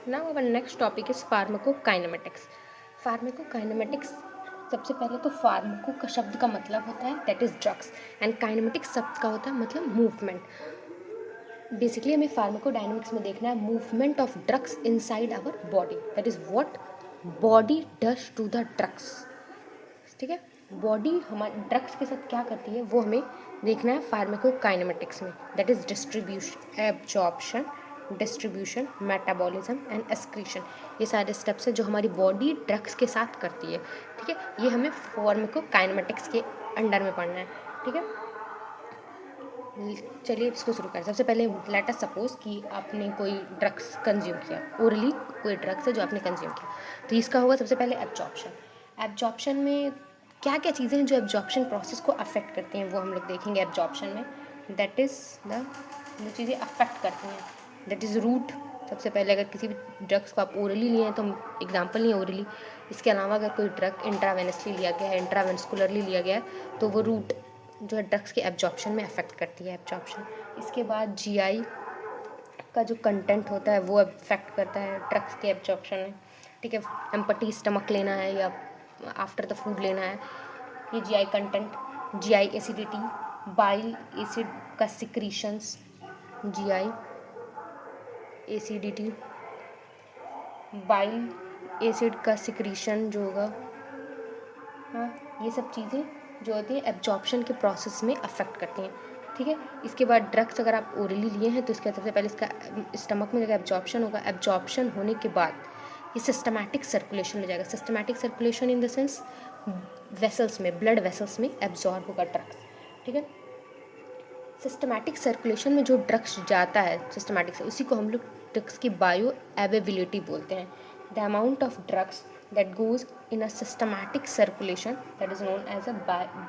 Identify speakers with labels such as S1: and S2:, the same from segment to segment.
S1: Now our next topic is pharmacokinematics. Pharmacokinematics, सबसे पहले तो फार्माको का शब्द का मतलब होता है that is drugs, and kinematics शब्द का होता है मतलब मूवमेंट। बेसिकली हमें फार्माकोडायनेमिक्स में देखना है movement of drugs inside our body, that is what body does to the drugs. ठीक है, बॉडी हमारे ड्रग्स के साथ क्या करती है वो हमें देखना है फार्माकोकाइनेमेटिक्स में, that is distribution, absorption, distribution, metabolism and excretion. ये सारे स्टेप्स हैं जो हमारी बॉडी ड्रग्स के साथ करती है। ठीक है, ये हमें फार्माकोकाइनेमेटिक्स के अंडर में पढ़ना है। ठीक है, चलिए इसको शुरू करें। सबसे पहले लेट अस सपोज कि आपने कोई ड्रग्स कंज्यूम किया, ओरली कोई ड्रग्स है जो आपने कंज्यूम किया, तो इसका होगा सबसे पहले एब्जॉर्प्शन। एब्जॉर्प्शन में क्या क्या चीज़ें हैं जो एब्जॉर्प्शन प्रोसेस को अफेक्ट करती हैं वो हम लोग देखेंगे एब्जॉर्प्शन में। दैट इज़ द जो चीज़ें अफेक्ट करती हैं, दैट इज़ रूट। सबसे पहले अगर किसी भी ड्रग्स को आप ओरली लिए हैं तो हम एग्जाम्पल नहीं है ओरली, इसके अलावा अगर कोई ड्रग इंट्रावेनसली लिया गया है, इंट्रावेस्कुलरली लिया गया है, तो वो रूट जो है ड्रग्स के एब्जॉर्प्शन में अफेक्ट करती है एब्जॉर्प्शन। इसके बाद जीआई का जो कंटेंट होता है वो अफेक्ट करता है ड्रग्स के एब्जॉर्प्शन में। ठीक है, एम्पटी स्टमक लेना है या आफ्टर द फूड लेना है, ये GI content. GI acidity, bile acid का secretions, GI acidity, bile acid का सिक्रीशन जो होगा, हाँ, ये सब चीज़ें जो होती हैं एब्जॉर्प्शन के प्रोसेस में अफेक्ट करती हैं। ठीक है, इसके बाद ड्रग्स अगर आप ओरली लिए हैं तो इसके सबसे पहले इसका स्टमक में जब एब्जॉर्प्शन होगा, एब्जॉर्प्शन होने के बाद ये सिस्टमैटिक सर्कुलेशन में जाएगा। Systematic circulation in the sense vessels में, ब्लड वेसल्स में एब्जॉर्ब होगा ड्रग्स। ठीक है, सिस्टमैटिक सर्कुलेशन में जो ड्रग्स जाता है सिस्टमैटिक से, उसी को हम लोग ड्रग्स की बायो अवेबिलिटी बोलते हैं। The amount of drugs that goes in a systematic circulation that is known as a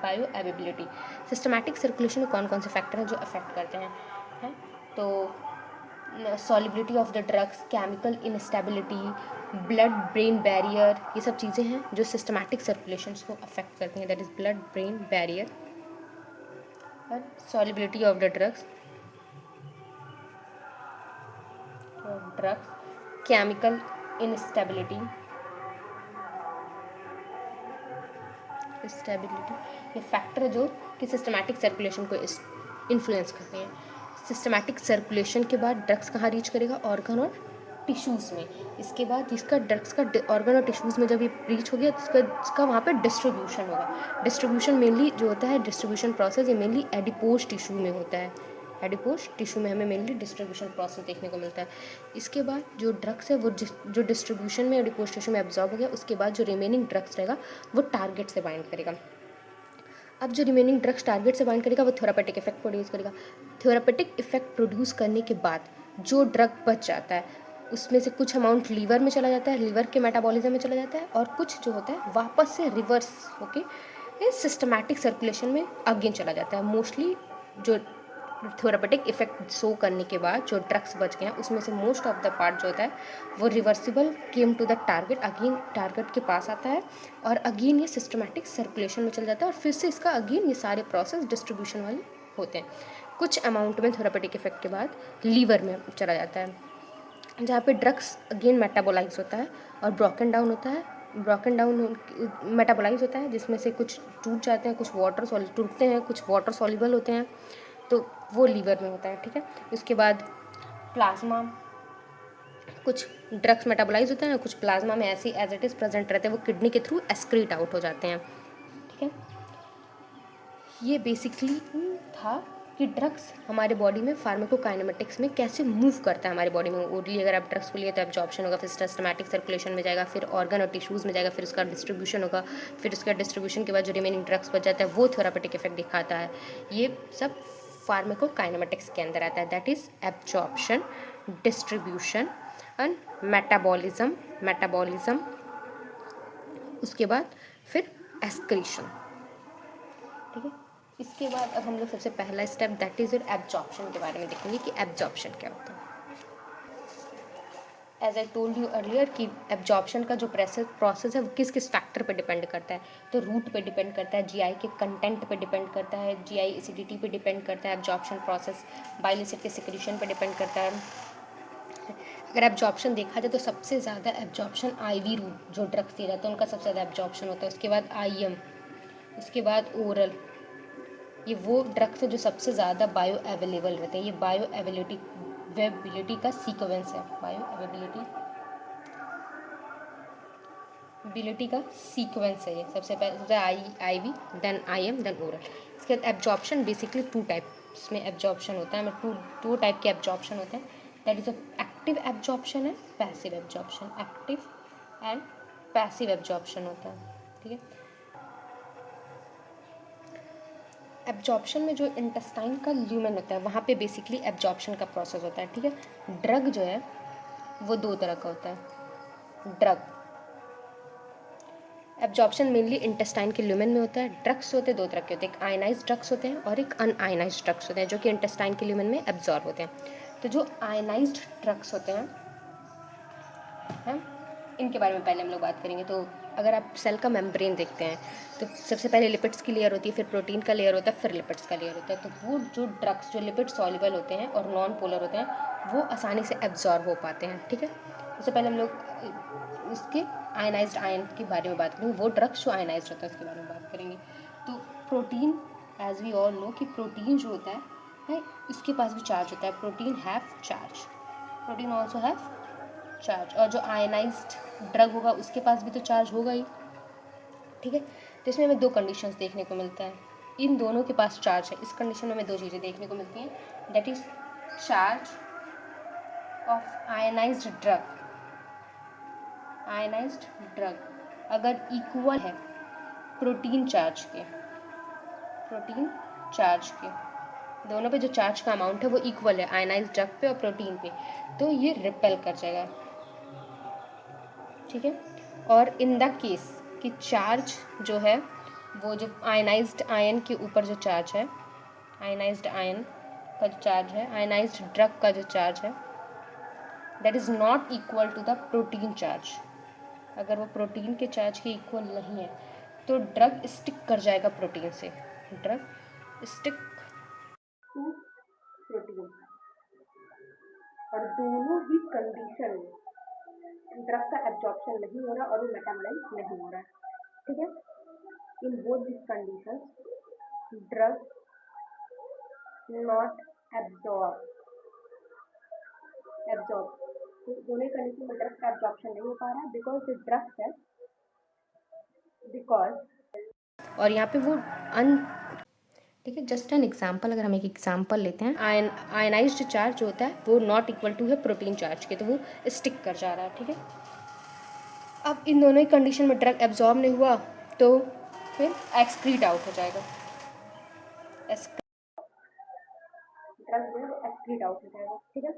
S1: bioavailability। systematic circulation में कौन कौन से फैक्टर हैं जो अफेक्ट करते हैं तो solubility of the drugs, chemical instability, blood brain barrier, ये सब चीज़ें हैं जो systematic circulations को अफेक्ट करती हैं, that is blood brain barrier और solubility of the drugs, chemical instability, stability, ये फैक्टर है जो कि सिस्टमैटिक सर्कुलेशन को इन्फ्लुएंस करते हैं। सिस्टमैटिक सर्कुलेशन के बाद ड्रग्स कहाँ रीच करेगा, ऑर्गन और टिश्यूज़ में। इसके बाद इसका ड्रग्स का ऑर्गन और टिश्यूज़ में जब ये रीच हो गया तो इसका वहाँ पे डिस्ट्रीब्यूशन होगा। डिस्ट्रीब्यूशन मेनली जो होता है डिस्ट्रीब्यूशन प्रोसेस, ये मेनली एडिपोज टिश्यू में होता है। एडिपोज टिश्यू में हमें मेनली डिस्ट्रीब्यूशन प्रोसेस देखने को मिलता है। इसके बाद जो ड्रग्स है वो जो डिस्ट्रीब्यूशन में एडिपोज टिश्यू में एब्जॉर्ब हो गया, उसके बाद जो रिमेनिंग ड्रग्स रहेगा वो टारगेट से बाइंड करेगा। अब जो रिमेनिंग ड्रग्स टारगेट से बाइंड करेगा वो थेरापेटिक इफेक्ट प्रोड्यूस करेगा। थेरापेटिक इफेक्ट प्रोड्यूस करने के बाद जो ड्रग बच जाता है उसमें से कुछ अमाउंट लीवर में चला जाता है, लीवर के मेटाबॉलिज्म में चला जाता है, और कुछ जो होता है वापस से रिवर्स होके सिस्टमैटिक सर्कुलेशन में अगेन चला जाता है। मोस्टली जो थेरापेटिक इफेक्ट शो करने के बाद जो ड्रग्स बच गए हैं उसमें से मोस्ट ऑफ द पार्ट जो होता है वो reversible came to the target, again target के पास आता है और अगेन ये सिस्टमैटिक सर्कुलेशन में चल जाता है और फिर से इसका अगेन ये सारे प्रोसेस डिस्ट्रीब्यूशन वाले होते हैं। कुछ अमाउंट में थेरापेटिक इफेक्ट के बाद लीवर में चला जाता है जहाँ पे ड्रग्स अगेन मेटाबोलाइज होता है और ब्रोकन डाउन होता है, ब्रोकन डाउन मेटाबोलाइज होता है जिसमें से कुछ टूट जाते हैं, कुछ वाटर टूटते हैं, कुछ वाटर सॉल्युबल होते हैं, तो वो लीवर में होता है। ठीक है, उसके बाद प्लाज्मा, कुछ ड्रग्स मेटाबोलाइज होते हैं, कुछ प्लाज्मा में ऐसे एज इट इज़ प्रेजेंट रहते हैं, वो किडनी के थ्रू एक्सक्रीट आउट हो जाते हैं। ठीक है, ये बेसिकली था कि ड्रग्स हमारे बॉडी में फार्माकोकाइनेमेटिक्स में कैसे मूव करता है हमारे बॉडी में। ओरली अगर आप ड्रग्स को लिए तो एब्जॉर्प्शन होगा, फिर सिस्टमैटिक सर्कुलेशन में जाएगा, फिर ऑर्गन और टिश्यूज़ में जाएगा, फिर उसका डिस्ट्रीब्यूशन होगा, फिर उसका डिस्ट्रीब्यूशन के बाद जो रिमेनिंग ड्रग्स बच जाता है वो थेरापेटिक इफेक्ट दिखाता है। ये सब फार्माकोकाइनेमेटिक्स के अंदर आता है, that is absorption, distribution and metabolism, उसके बाद फिर एक्सक्रीशन। ठीक है, इसके बाद अब हम लोग सबसे पहला स्टेप दैट इज एब्जॉर्प्शन के बारे में देखेंगे कि एब्जॉर्प्शन क्या होता है। As I told you earlier कि एब्जॉर्प्शन का जो प्रोसेस है वो किस किस फैक्टर पे डिपेंड करता है, तो रूट पे डिपेंड करता है, जीआई के कंटेंट पे डिपेंड करता है, जीआई एसिडिटी पे डिपेंड करता है एब्जॉर्प्शन प्रोसेस, बाइल एसिड के सिक्रीशन पे डिपेंड करता है। अगर एब्जॉर्प्शन देखा जाए तो सबसे ज़्यादा एब्जॉर्प्शन आईवी रूट जो ड्रग्स दिए जाते हैं उनका सबसे ज़्यादा एब्जॉर्प्शन होता है, उसके बाद आईएम, उसके बाद ओरल। ये वो ड्रग्स है जो सबसे ज़्यादा बायो अवेलेबल रहते हैं। ये बायो अवेलेबिलिटी का सीक्वेंस है, बायो अवेलेबिलिटी का सीक्वेंस है ये। सबसे पहले सबसे IV, then IM, then oral. इसके बाद एब्जॉर्प्शन बेसिकली टू टाइप्स में एब्जॉर्प्शन होता है, टू टाइप के एब्जॉर्प्शन होते हैं। दैट इज एक्टिव एब्जॉर्प्शन है, passive absorption. Active and passive absorption होता है, ठीक है। एब्जॉर्प्शन में जो इंटेस्टाइन का ल्यूमेन होता है वहाँ पे बेसिकली एब्जॉर्प्शन का प्रोसेस होता है, ठीक है। ड्रग जो है वो दो तरह का होता है। ड्रग एब्जॉर्प्शन मेनली इंटेस्टाइन के ल्यूमेन में होता है। ड्रग्स होते हैं दो तरह के होते हैं, एक आयनाइज ड्रग्स होते हैं और एक अनआयनाइज ड्रग्स होते हैं जो कि इंटेस्टाइन के ल्यूमेन में एब्जॉर्ब होते हैं। तो जो आयनाइज्ड ड्रग्स होते हैं इनके बारे में पहले हम लोग बात करेंगे। तो अगर आप सेल का मेम्ब्रेन देखते हैं तो सबसे पहले लिपिड्स की लेयर होती है, फिर प्रोटीन का लेयर होता है, फिर लिपिड्स का लेयर होता है। तो वो जो ड्रग्स जो लिपिड सॉल्युबल होते हैं और नॉन पोलर होते हैं वो आसानी से एब्जॉर्ब हो पाते हैं, ठीक है। उससे पहले हम लोग इसके आयनाइज्ड आयन के बारे में बात करेंगे, वो ड्रग्स जो आयनाइज्ड होता है उसके बारे में बात करेंगे। तो protein, as we all know कि प्रोटीन जो होता है इसके पास भी चार्ज होता है। Protein have charge, protein also have charge. और जो आयनाइज्ड ड्रग होगा उसके पास भी तो चार्ज होगा ही, ठीक है। तो इसमें हमें दो कंडीशंस देखने को मिलता है, इन दोनों के पास चार्ज है। इस कंडीशन में हमें दो चीज़ें देखने को मिलती हैं, that is charge of ionised drug. Ionised drug अगर इक्वल है प्रोटीन चार्ज के, प्रोटीन चार्ज के दोनों पे जो चार्ज का अमाउंट है वो इक्वल है आयनाइज्ड ड्रग पे और प्रोटीन पे, तो ये रिपेल कर जाएगा, ठीक है। और इन द केस कि चार्ज जो है वो जो आयनाइज्ड आयन के ऊपर जो चार्ज है, आयनाइज्ड आयन का जो चार्ज है, आयनाइज्ड ड्रग का जो चार्ज है, that is not equal to the protein charge. अगर वो प्रोटीन के चार्ज के इक्वल नहीं है तो ड्रग स्टिक कर जाएगा प्रोटीन से, ड्रग स्टिक टू प्रोटीन। और दोनों ही कंडीशन में ड्रग का एब्जॉर्प्शन नहीं हो रहा और वो मेटाबोलाइज नहीं हो रहा है, ठीक है। In both this condition drug not absorb तो दोनों कंडीशन में ड्रग का एब्जॉर्प्शन नहीं हो पा रहा है बिकॉज द ड्रग है, बिकॉज और यहाँ पे वो ठीक है। जस्ट एन एग्जाम्पल, अगर हम एक एग्जाम्पल लेते हैं, आयनाइज्ड चार्ज जो होता है वो नॉट इक्वल टू है प्रोटीन चार्ज के, तो वो स्टिक कर जा रहा है, ठीक है। अब इन दोनों ही कंडीशन में ड्रग एब्जॉर्ब नहीं हुआ तो फिर एक्सक्रीट आउट हो जाएगा, ड्रग जो है वो एक्सक्रीट आउट हो जाएगा, ठीक है।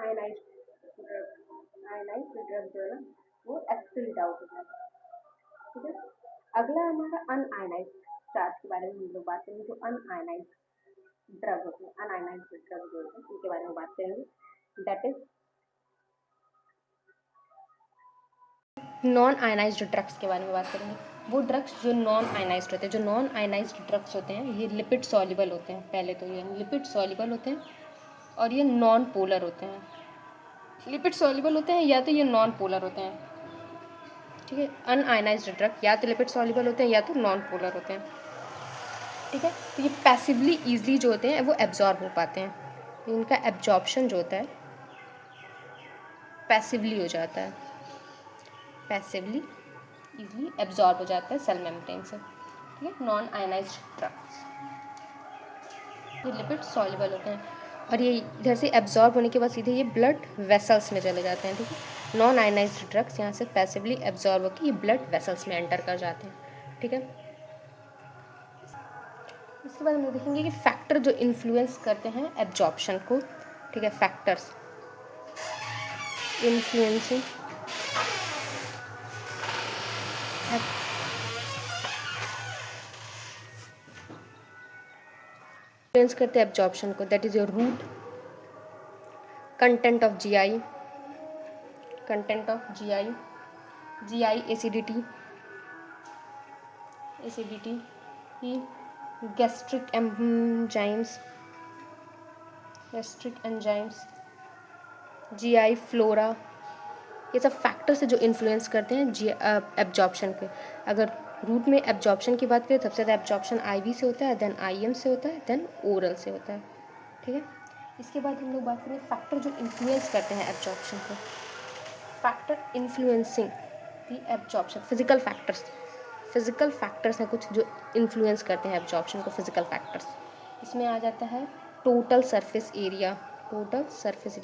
S1: आयनाइज्ड ड्रग जो है ना वो एक्सक्रीट आउट हो जाएगा, ठीक है। अगला हमारा अनआयनाइज्ड चार्ज के बारे में हम लोग बात करेंगे। जो अनआयनाइज्ड ड्रग होते हैं, अनआयनाइज्ड ड्रग जो होते हैं उनके बारे में बात करेंगे, that is non ionised drugs के बारे में बात करेंगे। वो ड्रग्स जो नॉन आयनाइज्ड होते हैं, जो नॉन आयनाइज्ड ड्रग्स होते हैं ये लिपिड सॉल्युबल होते हैं। पहले तो ये लिपिड सॉल्युबल होते हैं और ये नॉन पोलर होते हैं। लिपिड सॉल्युबल होते हैं या तो ये नॉन पोलर होते हैं, ठीक है। अनआयनाइज्ड ड्रग या तो लिपिड सॉल्युबल होते हैं या तो नॉन पोलर होते हैं, ठीक है। तो ये पैसिवली ईजिली जो होते हैं वो एब्जॉर्ब हो पाते हैं, तो इनका एब्जॉर्प्शन जो होता है पैसिवली हो जाता है, पैसिवली ईजिली एब्जॉर्ब हो जाता है सेल मेम्ब्रेन से, ठीक है। नॉन आयनाइज्ड ड्रग्स ये लिपिड सॉल्युबल होते हैं और ये इधर से एब्जॉर्ब होने के बाद सीधे ये ब्लड वेसल्स में चले जाते हैं, ठीक है। नॉन आयनाइज्ड ड्रग्स यहाँ से पैसिवली एब्जॉर्ब होकर ये ब्लड वेसल्स में एंटर कर जाते हैं, ठीक है। इसके बाद हम लोग देखेंगे कि फैक्टर जो इन्फ्लुएंस करते हैं एब्जॉर्प्शन को, ठीक है। फैक्टर्स इन्फ्लुएंसिंग इन्फ्लुएंस करते हैं एब्जॉर्प्शन को, that is your route, content of GI, content of GI, GI acidity, acidity, gastric enzymes, gastric enzymes, GI flora, ये सब फैक्टर्स है जो इन्फ्लुएंस करते हैं जी एब्जॉर्प्शन के। अगर रूट में एब्जॉर्प्शन की बात करें, सबसे ज़्यादा एब्जॉर्प्शन आईवी से होता है, देन आईएम से होता है, देन ओरल से होता है। ठीक है, इसके बाद हम लोग बात करें फैक्टर जो इन्फ्लुएंस करते हैं एब्जॉर्प्शन को। फैक्टर इन्फ्लुएंसिंग दी एब्जॉर्प्शन, फिजिकल फैक्टर्स हैं कुछ जो इन्फ्लुएंस करते हैं एब्जॉर्प्शन को, फिजिकल फैक्टर्स। इसमें आ जाता है टोटल सरफेस एरिया,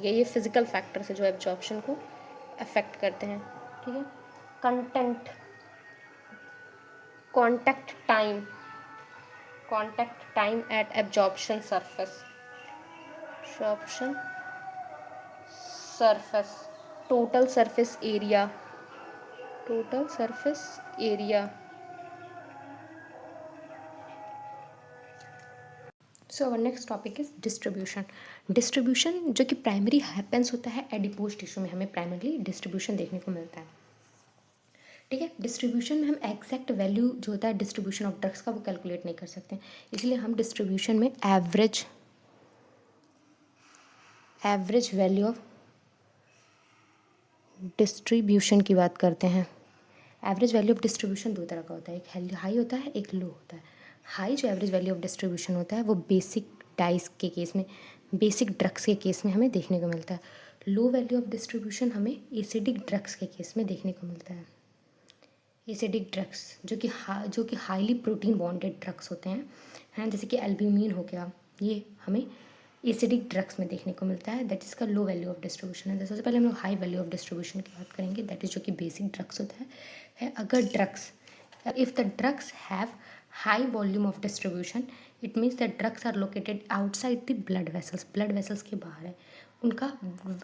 S1: ये फिजिकल फैक्टर्स है जो एब्जॉर्प्शन को अफेक्ट करते हैं। ठीक है, content, contact time at absorption surface, total surface area, so our next topic is distribution जो कि प्राइमरी हैपेंस होता है एडिपोज टिश्यू में, हमें प्राइमरली डिस्ट्रीब्यूशन देखने को मिलता है। ठीक है, डिस्ट्रीब्यूशन में हम एग्जैक्ट वैल्यू जो होता है डिस्ट्रीब्यूशन ऑफ ड्रग्स का वो कैलकुलेट नहीं कर सकते, इसलिए हम डिस्ट्रीब्यूशन में एवरेज वैल्यू ऑफ डिस्ट्रीब्यूशन की बात करते हैं। एवरेज वैल्यू ऑफ डिस्ट्रीब्यूशन दो तरह का होता है, एक हाई होता है, एक लो होता है। हाई जो एवरेज वैल्यू ऑफ डिस्ट्रीब्यूशन होता है वो बेसिक डाइस के केस में, बेसिक ड्रग्स के केस में हमें देखने को मिलता है। लो वैल्यू ऑफ डिस्ट्रीब्यूशन हमें एसिडिक ड्रग्स के केस में देखने को मिलता है। एसिडिक ड्रग्स जो कि हाईली प्रोटीन बॉन्डेड ड्रग्स होते हैं, जैसे कि एल्ब्यूमिन हो गया, ये हमें एसिडिक ड्रग्स में देखने को मिलता है, दैट इज़ का लो वैल्यू ऑफ डिस्ट्रीब्यूशन है। सबसे पहले हम लोग हाई वैल्यू ऑफ डिस्ट्रीब्यूशन की बात करेंगे, दैट इज़ जो कि बेसिक ड्रग्स होता है। अगर if the drugs have high volume of distribution, it means that drugs are located outside the blood vessels के बाहर है, उनका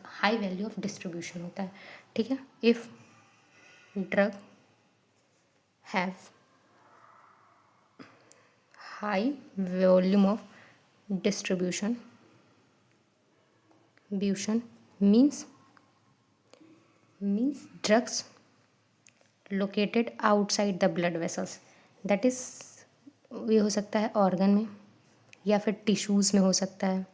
S1: हाई वैल्यू ऑफ डिस्ट्रीब्यूशन होता है। ठीक है, if drug have high volume of distribution means drugs located outside the blood vessels, that is ये हो सकता है ऑर्गन में या फिर टिश्यूज़ में हो सकता है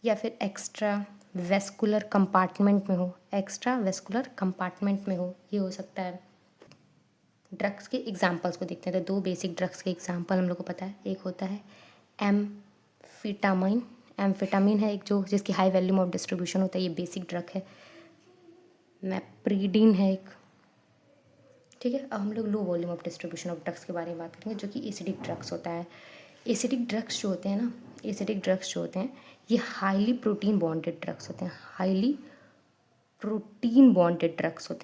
S1: या फिर एक्स्ट्रा वेस्कुलर कंपार्टमेंट में हो, ये हो सकता है। ड्रग्स के एग्जांपल्स को देखते हैं, तो दो बेसिक ड्रग्स के एग्जांपल हम लोग को पता है। एक होता है एम्फेटामिन है एक जो जिसकी हाई वॉल्यूम ऑफ डिस्ट्रीब्यूशन होता है, ये बेसिक ड्रग है। मैप्रीडीन है एक। ठीक है, अब हम लोग low volume of distribution of drugs के बारे में बात करेंगे, जो कि एसिडिक ड्रग्स होता है। एसिडिक ड्रग्स जो होते हैं ये हाईली प्रोटीन बॉन्डेड ड्रग्स होते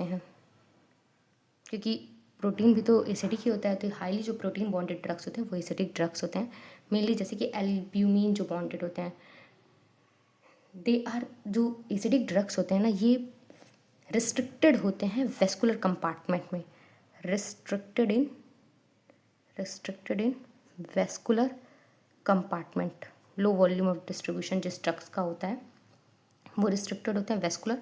S1: हैं, क्योंकि प्रोटीन भी तो एसिडिक ही होता है, तो हाईली जो प्रोटीन बॉन्डेड ड्रग्स होते हैं वो एसिडिक ड्रग्स होते हैं। मेनली जैसे कि एल्ब्यूमिन जो बॉन्डेड होते हैं, जो एसिडिक ड्रग्स होते हैं ना, ये रिस्ट्रिक्टेड होते हैं वेस्कुलर कंपार्टमेंट में, restricted in vascular compartment. Low volume of distribution जिस ड्रग्स का होता है वो रिस्ट्रिक्टेड होते हैं वेस्कुलर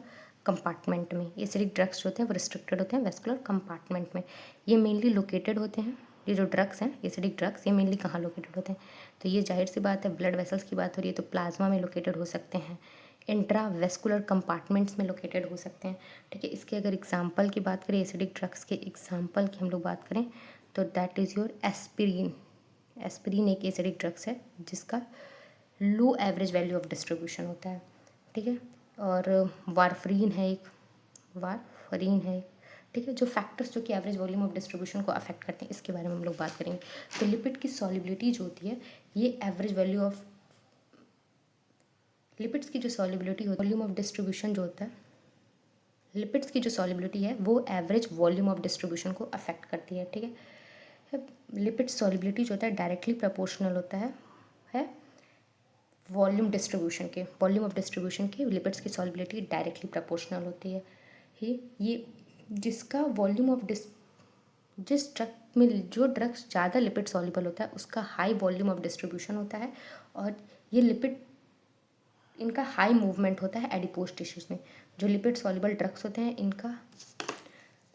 S1: कंपार्टमेंट में। एसिडिक ड्रग्स जो होते हैं वो रिस्ट्रिक्टेड होते हैं वेस्कुलर कंपार्टमेंट में। ये मेनली लोकेटेड होते हैं, ये जो ड्रग्स हैं एसिडिक ड्रग्स, ये मेनली कहाँ लोकेटेड होते हैं, तो ये जाहिर सी बात है ब्लड वेसल्स की बात हो रही है तो प्लाज्मा में लोकेटेड हो सकते हैं, इंट्रावेस्कुलर कंपार्टमेंट्स में लोकेटेड हो सकते हैं। ठीक है, इसके अगर एग्जांपल की बात करें, एसिडिक ड्रग्स के एग्जांपल की हम लोग बात करें तो दैट इज़ योर एस्पिरिन एक एसिडिक ड्रग्स है जिसका लो एवरेज वैल्यू ऑफ डिस्ट्रीब्यूशन होता है। ठीक है, और वारफरीन है एक। ठीक है, जो फैक्टर्स जो कि एवरेज वॉल्यूम ऑफ डिस्ट्रीब्यूशन को अफेक्ट करते हैं इसके बारे में हम लोग बात करेंगे। तो लिपिड की सॉल्युबिलिटी जो होती है, ये एवरेज वैल्यू ऑफ लिपिड्स की जो सॉल्युबिलिटी होती है, वॉल्यूम ऑफ डिस्ट्रीब्यूशन जो होता है, लिपिड्स की जो सॉल्युबिलिटी है वो एवरेज वॉल्यूम ऑफ डिस्ट्रीब्यूशन को अफेक्ट करती है। ठीक है, लिपिड सॉल्युबिलिटी जो होता है डायरेक्टली प्रोपोर्शनल होता है वॉल्यूम ऑफ डिस्ट्रीब्यूशन के लिपिड्स की सॉल्युबिलिटी डायरेक्टली प्रोपोर्शनल होती है। ये जिसका वॉल्यूम ऑफ जिस ड्रग में जो ड्रग्स ज़्यादा लिपिड सॉल्युबल होता है उसका हाई वॉल्यूम ऑफ डिस्ट्रीब्यूशन होता है, और ये लिपिड इनका हाई मूवमेंट होता है एडिपोज टिश्यूज़ में। जो लिपिड सॉल्युबल ड्रग्स होते हैं इनका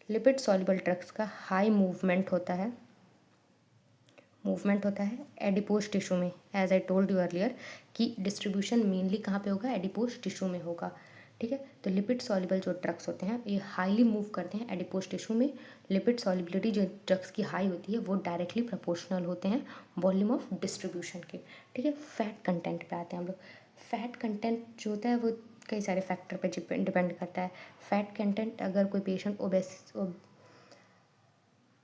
S1: लिपिड सॉल्युबल ड्रग्स का हाई मूवमेंट होता है एडिपोज टिश्यू में। As I told you earlier कि डिस्ट्रीब्यूशन मेनली कहाँ पे होगा, एडिपोज टिश्यू में होगा, ठीक है। तो लिपिड सॉल्युबल जो ड्रग्स होते हैं ये हाईली मूव करते हैं एडिपोज टिश्यू में। लिपिड सॉल्युबिलिटी जो ड्रग्स की हाई होती है वो डायरेक्टली प्रोपोर्शनल होते हैं वॉल्यूम ऑफ डिस्ट्रीब्यूशन के, ठीक है। फैट कंटेंट पे आते हैं हम लोग। फैट कंटेंट जो होता है वो कई सारे फैक्टर पे डिपेंड करता है। फैट कंटेंट अगर कोई पेशेंट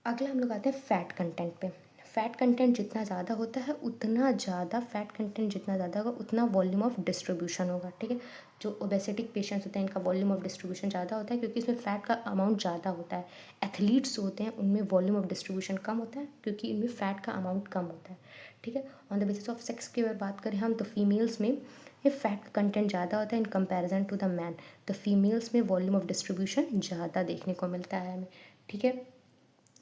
S1: अगला हम लोग आते हैं फैट कंटेंट पे। फैट कंटेंट जितना ज़्यादा होता है उतना ज़्यादा फैट कंटेंट जितना ज़्यादा होगा उतना वॉल्यूम ऑफ डिस्ट्रीब्यूशन होगा, ठीक है। जो ओबेसिटिक पेशेंट्स होते हैं इनका वॉल्यूम ऑफ डिस्ट्रीब्यूशन ज़्यादा होता है क्योंकि इसमें फ़ैट का अमाउंट ज़्यादा होता है। एथलीट्स होते हैं उनमें वॉल्यूम ऑफ डिस्ट्रीब्यूशन कम होता है क्योंकि इनमें फ़ैट का अमाउंट कम होता है, ठीक है। On the basis of sex की अगर बात करें हम तो फीमेल्स में ये फैट कंटेंट ज़्यादा होता है in comparison to the man. तो फीमेल्स में वॉल्यूम ऑफ डिस्ट्रीब्यूशन ज़्यादा देखने को मिलता है हमें, ठीक है।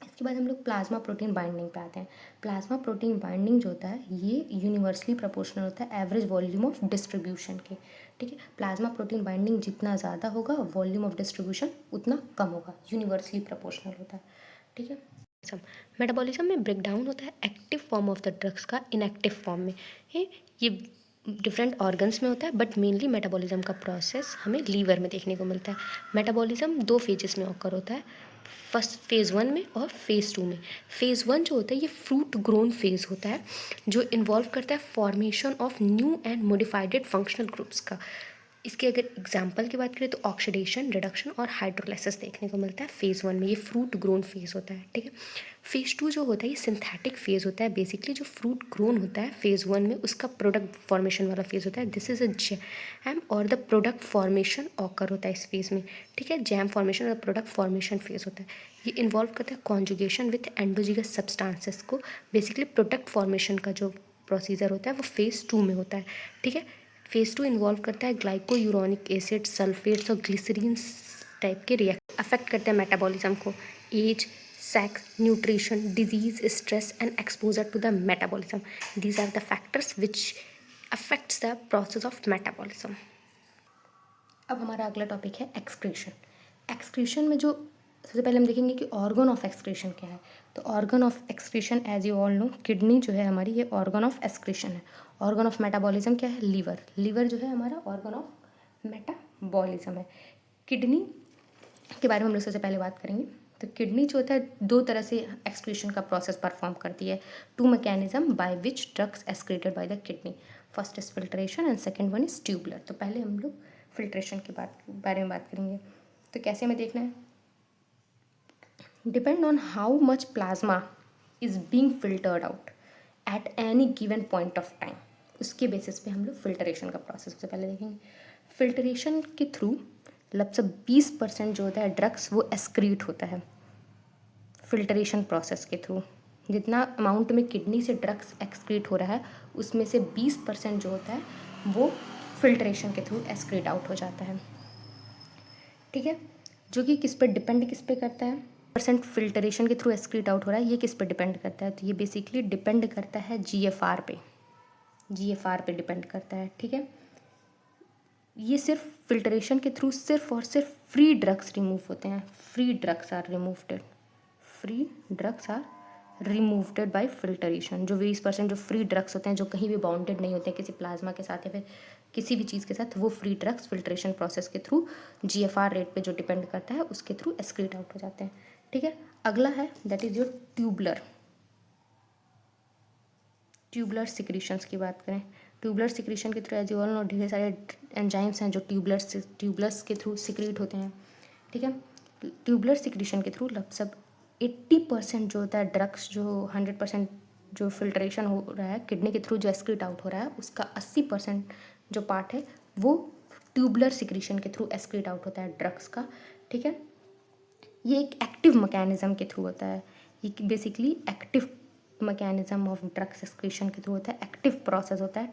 S1: इसके बाद हम लोग प्लाज्मा प्रोटीन बाइंडिंग पे आते हैं। प्लाज्मा प्रोटीन बाइंडिंग जो होता है ये यूनिवर्सली प्रोपोर्शनल होता है एवरेज वॉल्यूम ऑफ डिस्ट्रीब्यूशन के, ठीक है। प्लाज्मा प्रोटीन बाइंडिंग जितना ज़्यादा होगा वॉल्यूम ऑफ डिस्ट्रीब्यूशन उतना कम होगा, यूनिवर्सली प्रोपोर्शनल होता है, ठीक है। मेटाबॉलिज्म में ब्रेकडाउन होता है active form of the drugs का इनएक्टिव फॉर्म में। ये डिफरेंट ऑर्गन्स में होता है बट मेनली मेटाबॉलिज्म का प्रोसेस हमें लीवर में देखने को मिलता है। मेटाबॉलिज्म 2 फेजेस में ऑकर होता है, फर्स्ट फेज़ 1 में और फेज़ 2 में। फेज़ 1 जो होता है ये फ्रूट ग्रोन फेज़ होता है जो इन्वॉल्व करता है formation of new and modified functional groups का। इसके अगर एग्जाम्पल की बात करें तो ऑक्सीडेशन, रिडक्शन और हाइड्रोलाइसिस देखने को मिलता है फेज़ 1 में। ये फ्रूट ग्रोन फेज़ होता है, ठीक है। फेज़ 2 जो होता है ये सिंथेटिक फेज़ होता है। बेसिकली जो फ्रूट ग्रोन होता है फेज़ 1 में उसका प्रोडक्ट फॉर्मेशन वाला फेज़ होता है। दिस इज़ अ जैम और द प्रोडक्ट फॉर्मेशन ऑकर होता है इस फेज़ में, ठीक है। जैम फॉर्मेशन और प्रोडक्ट फॉर्मेशन फेज़ होता है। ये इन्वॉल्व करता है कॉन्जुगेशन विथ एंडोजिगस सब्सटेंसेस को। बेसिकली प्रोडक्ट फॉर्मेशन का जो प्रोसीजर होता है वो फेज़ 2 में होता है, ठीक है। फेज़ 2 इन्वॉल्व करता है ग्लाइकोयूरोनिक एसिड, सल्फेट्स और ग्लिसरीन्स टाइप के रिएक्ट अफेक्ट करते हैं मेटाबॉलिज्म को। Age, sex, nutrition, disease, stress and exposure to the metabolism, these are the factors which affects the process of metabolism. अब हमारा अगला टॉपिक है एक्सक्रीशन। एक्सक्रीशन में जो सबसे पहले हम देखेंगे कि ऑर्गन ऑफ एक्सक्रीशन क्या है। तो organ of excretion as you all know kidney जो है हमारी ये ऑर्गन ऑफ एक्सक्रीशन है। ऑर्गन ऑफ मेटाबॉलिज्म क्या है, लीवर। लीवर जो है हमारा ऑर्गन ऑफ मेटाबॉलिज्म है। किडनी के बारे में हम लोग सबसे पहले बात करेंगे। तो किडनी जो होता है 2 तरह से एक्सक्रीशन का प्रोसेस परफॉर्म करती है। 2 mechanism by which drugs excreted by the kidney, first is filtration and second one is tubular. तो पहले हम लोग फिल्ट्रेशन के बारे में बात करेंगे। तो कैसे हमें देखना है, depend on how much plasma is being filtered out at any given point of time, उसके बेसिस पे हम लोग फिल्ट्रेशन का प्रोसेस सबसे पहले देखेंगे। फिल्ट्रेशन के थ्रू लगभग 20% जो होता है ड्रग्स वो एक्सक्रीट होता है फिल्ट्रेशन प्रोसेस के थ्रू। जितना अमाउंट में किडनी से ड्रग्स एक्सक्रीट हो रहा है उसमें से 20% जो होता है वो फिल्ट्रेशन के थ्रू एक्सक्रीट आउट हो जाता है, ठीक है। जो कि किस पे डिपेंड किस पे करता है, परसेंट फिल्ट्रेशन के थ्रू एक्सक्रीट आउट हो रहा है ये किस पे डिपेंड करता है। तो ये बेसिकली डिपेंड करता है जीएफआर पे, जीएफआर पे डिपेंड करता है, ठीक है। ये सिर्फ फिल्ट्रेशन के थ्रू सिर्फ और सिर्फ फ्री ड्रग्स रिमूव होते हैं। Free drugs are removed, free drugs are removed by filtration. जो 20% जो फ्री ड्रग्स होते हैं जो कहीं भी बाउंडेड नहीं होते हैं किसी प्लाज्मा के साथ या फिर किसी भी चीज़ के साथ, वो फ्री ड्रग्स फिल्ट्रेशन प्रोसेस के थ्रू जीएफआर रेट पे जो डिपेंड करता है उसके थ्रू एक्सक्रीट आउट हो जाते हैं, ठीक है। अगला है that is your tubular. Tubular secretions की बात करें, ट्यूबुलर सिक्रीशन के through as you all know ढेर सारे एंजाइम्स हैं जो ट्यूबुलर्स के थ्रू सिक्रीट होते हैं, ठीक है। ट्यूबुलर सिक्रीशन के थ्रू लगभग 80% जो होता है ड्रग्स जो 100% जो फिल्ट्रेशन हो रहा है किडनी के थ्रू जो एक्सक्रीट आउट हो रहा है उसका 80% जो पार्ट है वो ट्यूबुलर सिक्रीशन के थ्रू एक्सक्रीट आउट होता है ड्रग्स का, ठीक है। ये एक एक्टिव मैकेनिज्म के थ्रू होता है, ये basically active mechanism of drugs excretion के थ्रू होता है, एक्टिव प्रोसेस होता है।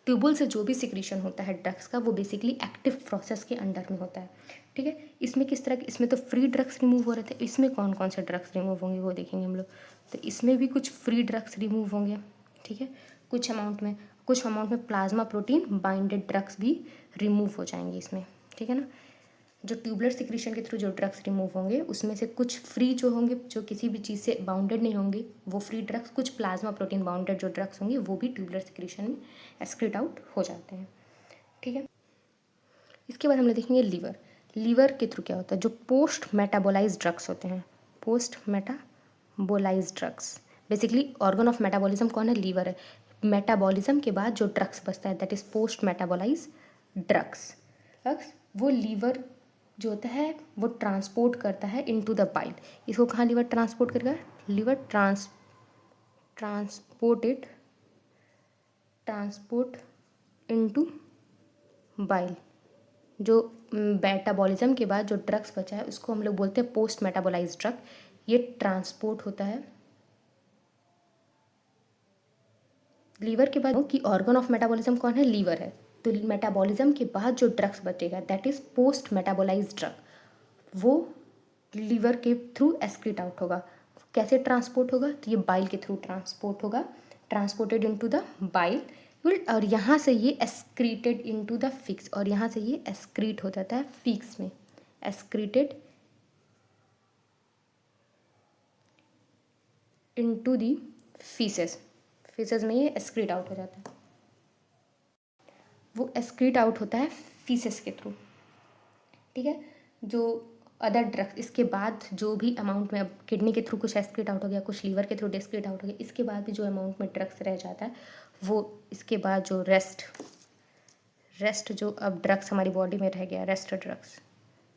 S1: ट्यूबुल से जो भी सिक्रीशन होता है ड्रग्स का वो बेसिकली एक्टिव प्रोसेस के अंडर में होता है, ठीक है। इसमें किस तरह, इसमें तो फ्री ड्रग्स रिमूव हो रहे थे, इसमें कौन कौन से ड्रग्स रिमूव होंगे वो देखेंगे हम लोग। तो इसमें भी कुछ फ्री ड्रग्स रिमूव होंगे, ठीक है, कुछ अमाउंट में प्लाज्मा प्रोटीन बाइंडेड ड्रग्स भी रिमूव हो जाएंगे इसमें, ठीक है ना। जो ट्यूबुलर सिक्रीशन के थ्रू जो ड्रग्स रिमूव होंगे उसमें से कुछ फ्री जो होंगे, जो किसी भी चीज़ से बाउंडेड नहीं होंगे, वो फ्री ड्रग्स, कुछ प्लाज्मा प्रोटीन बाउंडेड जो ड्रग्स होंगे वो भी ट्यूबुलर सिक्रीशन में एक्सक्रीट आउट हो जाते हैं। ठीक है, इसके बाद हम लोग देखेंगे लीवर। लीवर के थ्रू क्या होता है, जो पोस्ट मेटाबोलाइज ड्रग्स होते हैं, post metabolise drugs, basically organ of metabolism कौन है, लीवर है। मेटाबॉलिज्म के बाद जो ड्रग्स बचता है that is post metabolise drugs. वो लीवर जो होता है वो ट्रांसपोर्ट करता है इनटू द बाइल। इसको कहाँ लीवर ट्रांसपोर्ट करेगा, लीवर ट्रांसपोर्ट इनटू बाइल। जो मेटाबॉलिज्म के बाद जो ड्रग्स बचा है उसको हम लोग बोलते हैं पोस्ट मेटाबोलाइज ड्रग। ये ट्रांसपोर्ट होता है लीवर के बाद, कि ऑर्गन ऑफ मेटाबॉलिज्म कौन है, लीवर है। तो मेटाबॉलिज्म के बाद जो ड्रग्स बचेगा that is post metabolize drug, वो लीवर के थ्रू एक्सक्रीट आउट होगा। कैसे ट्रांसपोर्ट होगा, तो ये बाइल के थ्रू ट्रांसपोर्ट होगा, ट्रांसपोर्टेड इनटू द बाइल, और यहाँ से ये एक्सक्रीटेड इनटू द फिक्स, और यहाँ से ये एक्सक्रीट हो जाता है फिक्स में, excreted into the faeces, faeces में ये एक्सक्रीट आउट हो जाता है, वो एक्सक्रीट आउट होता है फीसेस के थ्रू। ठीक है, जो अदर ड्रग्स इसके बाद जो भी अमाउंट में, अब किडनी के थ्रू कुछ एक्सक्रीट आउट हो गया, कुछ लीवर के थ्रू एक्सक्रीट आउट हो गया, इसके बाद भी जो अमाउंट में ड्रग्स रह जाता है वो इसके बाद जो रेस्ट जो अब ड्रग्स हमारी बॉडी में रह गया, रेस्ट ड्रग्स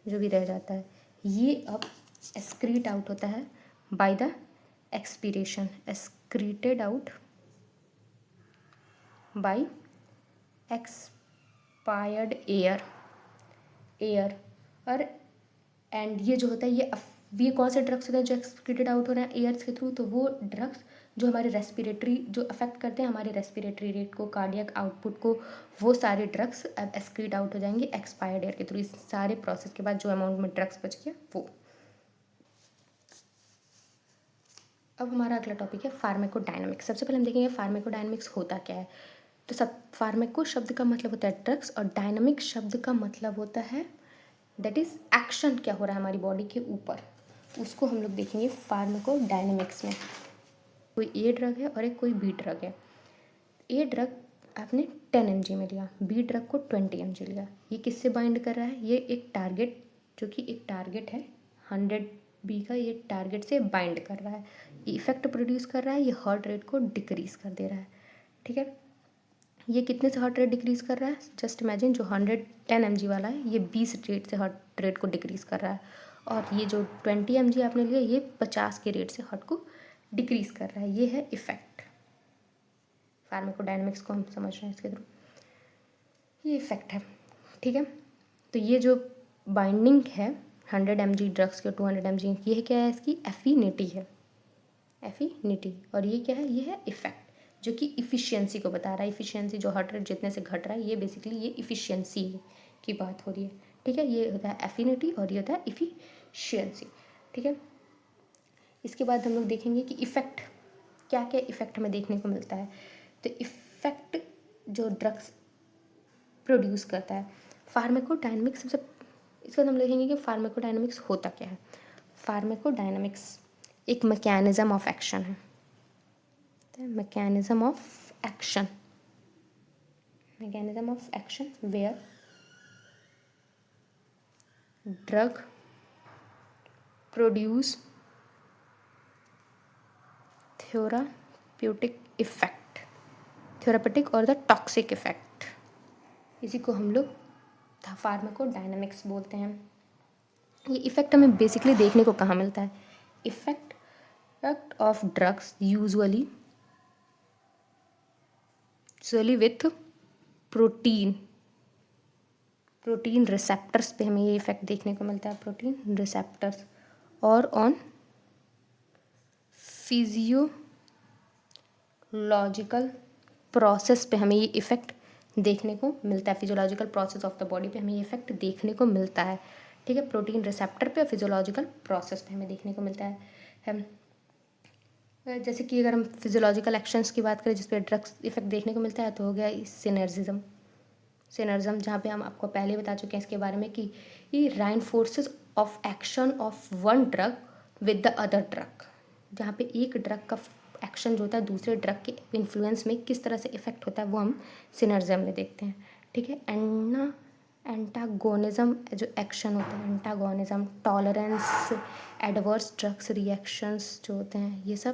S1: जो भी रह जाता है ये अब एक्सक्रीट आउट होता है by the expiration, excreted out by expired air और एंड ये जो होता है ये कौन से ड्रग्स होते हैं जो एक्सक्रीटेड आउट हो रहे हैं एयर्स के थ्रू, तो वो ड्रग्स जो हमारे रेस्पिरेटरी जो अफेक्ट करते हैं हमारे रेस्पिरेटरी रेट को, कार्डियक आउटपुट को, वो सारे ड्रग्स अब एक्सक्रीट आउट हो जाएंगे एक्सपायर्ड एयर के थ्रू। इस सारे प्रोसेस के बाद जो अमाउंट में ड्रग्स बच गया वो। अब हमारा अगला टॉपिक है फार्माकोडायनामिक्स। सबसे पहले हम देखेंगे फार्माकोडायनामिक्स होता क्या है। तो सब फार्माको शब्द का मतलब होता है ड्रग्स और डायनामिक शब्द का मतलब होता है दैट इज एक्शन, क्या हो रहा है हमारी बॉडी के ऊपर, उसको हम लोग देखेंगे फार्माकोडायनामिक्स में। कोई ए ड्रग है और एक कोई बी ड्रग है। ए ड्रग आपने 10 mg में लिया, बी ड्रग को 20 mg लिया। ये किससे बाइंड कर रहा है, ये एक टारगेट, जो कि एक टारगेट है 100 बी का, ये टारगेट से बाइंड कर रहा है, ये इफेक्ट प्रोड्यूस कर रहा है, ये हार्ट रेट को डिक्रीज कर दे रहा है। ठीक है, ये कितने से हार्ट रेट डिक्रीज कर रहा है, जस्ट इमेजिन जो 110 mg वाला है ये 20 रेट से हार्ट रेट को डिक्रीज कर रहा है, और ये जो 20 mg आपने लिया ये 50 के रेट से हार्ट को डिक्रीज कर रहा है। ये है इफेक्ट। फार्माकोडायनामिक्स को हम समझ रहे हैं इसके थ्रू, ये इफेक्ट है। ठीक है, तो ये जो बाइंडिंग है 100 mg ड्रग्स के 200 mg, ये क्या है, इसकी एफिनिटी है, एफिनिटी, और ये क्या है, ये है इफेक्ट जो कि इफ़िशियंसी को बता रहा है। इफ़िशियंसी जो हार्ट रेट जितने से घट रहा है, ये बेसिकली ये इफ़िशियंसी की बात हो रही है। ठीक है, ये होता है एफिनिटी और ये होता है इफ़िशियंसी। ठीक है, इसके बाद हम लोग देखेंगे कि इफ़ेक्ट, क्या क्या इफ़ेक्ट हमें देखने को मिलता है। तो इफ़ेक्ट जो ड्रग्स प्रोड्यूस करता है, फार्माकोडायनामिक्स सबसे, इसके बाद हम देखेंगे कि फार्माकोडायनामिक्स होता क्या है। फार्माकोडायनामिक्स एक मैकेनिज्म ऑफ एक्शन है, mechanism of action where drug produce therapeutic और द टॉक्सिक इफेक्ट, इसी को हम लोग फार्माकोडायनामिक्स बोलते हैं। ये इफेक्ट हमें बेसिकली देखने को कहाँ मिलता है, effect of drugs usually with protein receptors पे हमें ये इफेक्ट देखने को मिलता है, प्रोटीन रिसेप्टर्स, और ऑन फिजियोलॉजिकल प्रोसेस पे हमें ये इफेक्ट देखने को मिलता है, physiological process of the body पे हमें ये इफेक्ट देखने को मिलता है। ठीक है, प्रोटीन रिसेप्टर पे और फिजियोलॉजिकल प्रोसेस पे हमें देखने को मिलता है। जैसे कि अगर हम फिजियोलॉजिकल एक्शंस की बात करें जिस पे ड्रग्स इफेक्ट देखने को मिलता है, तो हो गया सिनर्जिज्म। सिनर्जम, जहाँ पे हम आपको पहले बता चुके हैं इसके बारे में कि ये reinforces of action of one drug with the other drug, जहाँ पे एक ड्रग का एक्शन जो होता है दूसरे ड्रग के इन्फ्लुएंस में किस तरह से इफेक्ट होता है वो हम सिनर्जम में देखते हैं। ठीक है। एंटागोनिज्म जो एक्शन होता है, antagonism, tolerance, adverse drugs reactions जो होते हैं, ये सब